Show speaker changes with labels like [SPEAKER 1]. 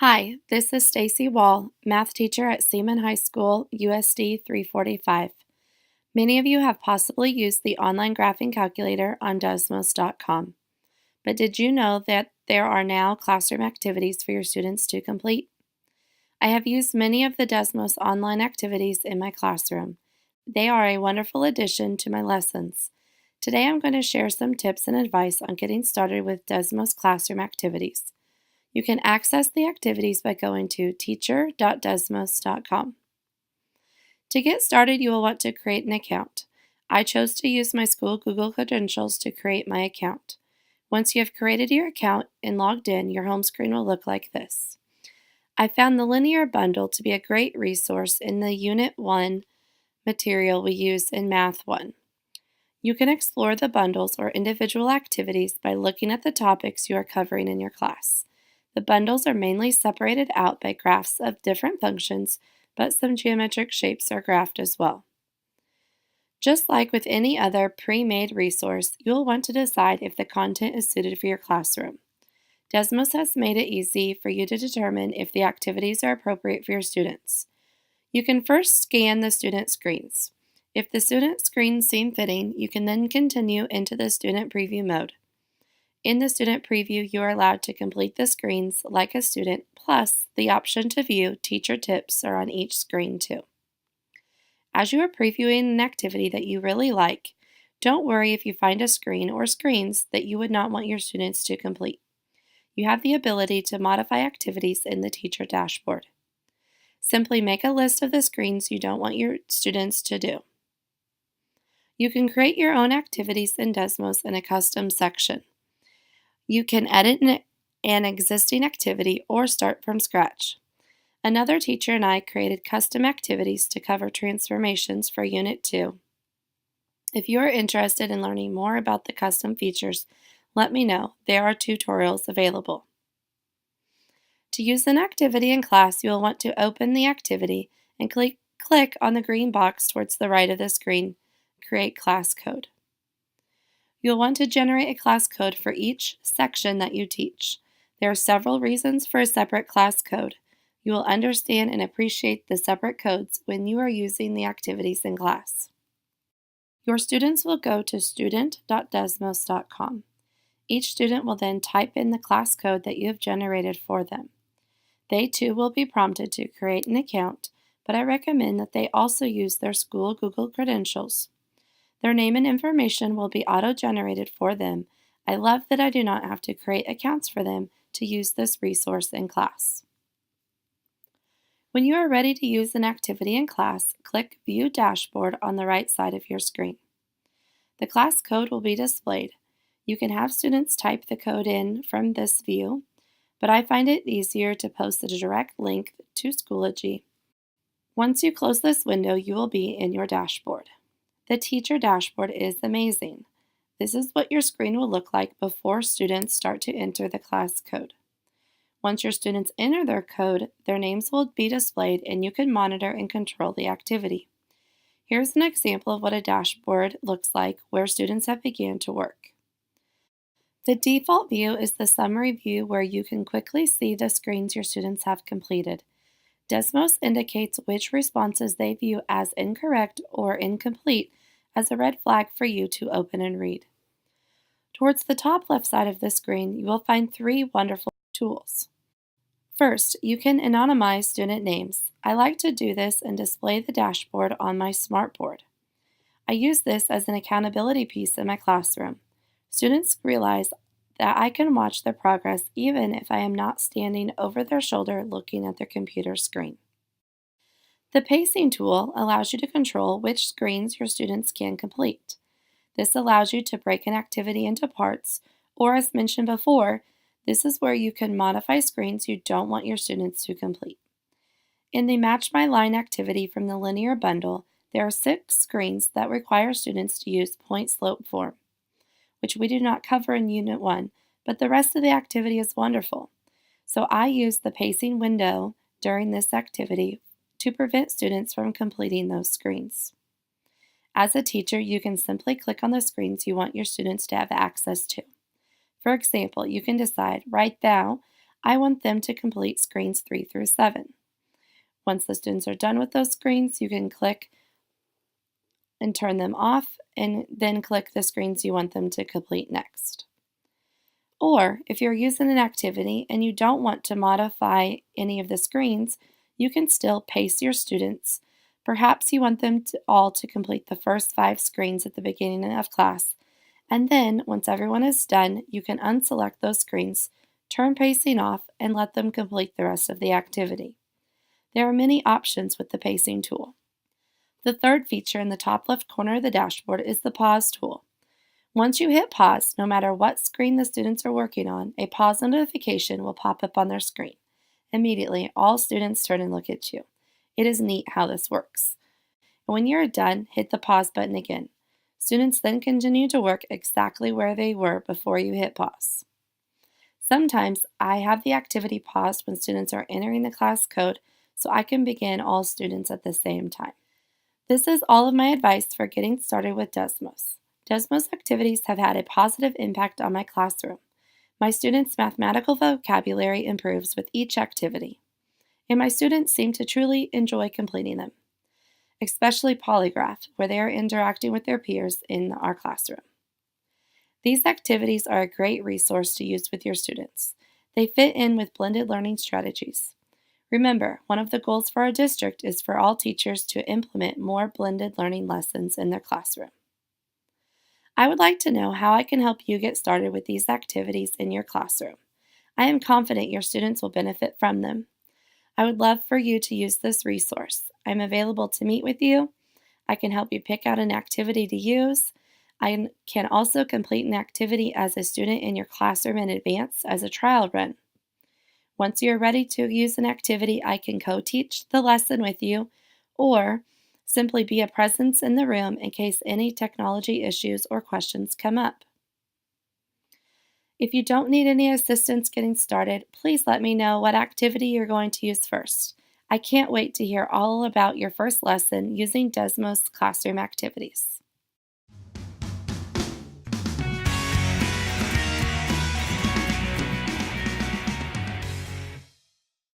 [SPEAKER 1] Hi, this is Stacy Wall, math teacher at Seaman High School, USD 345. Many of you have possibly used the online graphing calculator on Desmos.com. But did you know that there are now classroom activities for your students to complete? I have used many of the Desmos online activities in my classroom. They are a wonderful addition to my lessons. Today I'm going to share some tips and advice on getting started with Desmos classroom activities. You can access the activities by going to teacher.desmos.com. To get started, you will want to create an account. I chose to use my school Google credentials to create my account. Once you have created your account and logged in, your home screen will look like this. I found the linear bundle to be a great resource in the Unit 1 material we use in Math 1. You can explore the bundles or individual activities by looking at the topics you are covering in your class. The bundles are mainly separated out by graphs of different functions, but some geometric shapes are graphed as well. Just like with any other pre-made resource, you'll want to decide if the content is suited for your classroom. Desmos has made it easy for you to determine if the activities are appropriate for your students. You can first scan the student screens. If the student screens seem fitting, you can then continue into the student preview mode. In the student preview, you are allowed to complete the screens like a student, plus the option to view teacher tips are on each screen too. As you are previewing an activity that you really like, don't worry if you find a screen or screens that you would not want your students to complete. You have the ability to modify activities in the teacher dashboard. Simply make a list of the screens you don't want your students to do. You can create your own activities in Desmos in a custom section. You can edit an existing activity or start from scratch. Another teacher and I created custom activities to cover transformations for Unit 2. If you are interested in learning more about the custom features, let me know. There are tutorials available. To use an activity in class, you will want to open the activity and click on the green box towards the right of the screen, Create Class Code. You'll want to generate a class code for each section that you teach. There are several reasons for a separate class code. You will understand and appreciate the separate codes when you are using the activities in class. Your students will go to student.desmos.com. Each student will then type in the class code that you have generated for them. They too will be prompted to create an account, but I recommend that they also use their school Google credentials. Their name and information will be auto-generated for them. I love that I do not have to create accounts for them to use this resource in class. When you are ready to use an activity in class, click View Dashboard on the right side of your screen. The class code will be displayed. You can have students type the code in from this view, but I find it easier to post a direct link to Schoology. Once you close this window, you will be in your dashboard. The teacher dashboard is amazing. This is what your screen will look like before students start to enter the class code. Once your students enter their code, their names will be displayed and you can monitor and control the activity. Here's an example of what a dashboard looks like where students have begun to work. The default view is the summary view where you can quickly see the screens your students have completed. Desmos indicates which responses they view as incorrect or incomplete as a red flag for you to open and read. Towards the top left side of the screen, you will find three wonderful tools. First, you can anonymize student names. I like to do this and display the dashboard on my smartboard. I use this as an accountability piece in my classroom. Students realize that I can watch their progress even if I am not standing over their shoulder looking at their computer screen. The pacing tool allows you to control which screens your students can complete. This allows you to break an activity into parts, or as mentioned before, this is where you can modify screens you don't want your students to complete. In the Match My Line activity from the linear bundle, there are 6 screens that require students to use point-slope form, which we do not cover in Unit 1, but the rest of the activity is wonderful. So I use the pacing window during this activity to prevent students from completing those screens. As a teacher, you can simply click on the screens you want your students to have access to. For example, you can decide, right now, I want them to complete screens 3 through 7. Once the students are done with those screens, you can click and turn them off, and then click the screens you want them to complete next. Or, if you're using an activity and you don't want to modify any of the screens, you can still pace your students. Perhaps you want them all to complete the first 5 screens at the beginning of class, and then, once everyone is done, you can unselect those screens, turn pacing off, and let them complete the rest of the activity. There are many options with the pacing tool. The third feature in the top left corner of the dashboard is the pause tool. Once you hit pause, no matter what screen the students are working on, a pause notification will pop up on their screen. Immediately, all students turn and look at you. It is neat how this works. And when you're done, hit the pause button again. Students then continue to work exactly where they were before you hit pause. Sometimes I have the activity paused when students are entering the class code so I can begin all students at the same time. This is all of my advice for getting started with Desmos. Desmos activities have had a positive impact on my classroom. My students' mathematical vocabulary improves with each activity, and my students seem to truly enjoy completing them, especially polygraph, where they are interacting with their peers in our classroom. These activities are a great resource to use with your students. They fit in with blended learning strategies. Remember, one of the goals for our district is for all teachers to implement more blended learning lessons in their classroom. I would like to know how I can help you get started with these activities in your classroom. I am confident your students will benefit from them. I would love for you to use this resource. I'm available to meet with you. I can help you pick out an activity to use. I can also complete an activity as a student in your classroom in advance as a trial run. Once you're ready to use an activity, I can co-teach the lesson with you, or simply be a presence in the room in case any technology issues or questions come up. If you don't need any assistance getting started, please let me know what activity you're going to use first. I can't wait to hear all about your first lesson using Desmos classroom activities.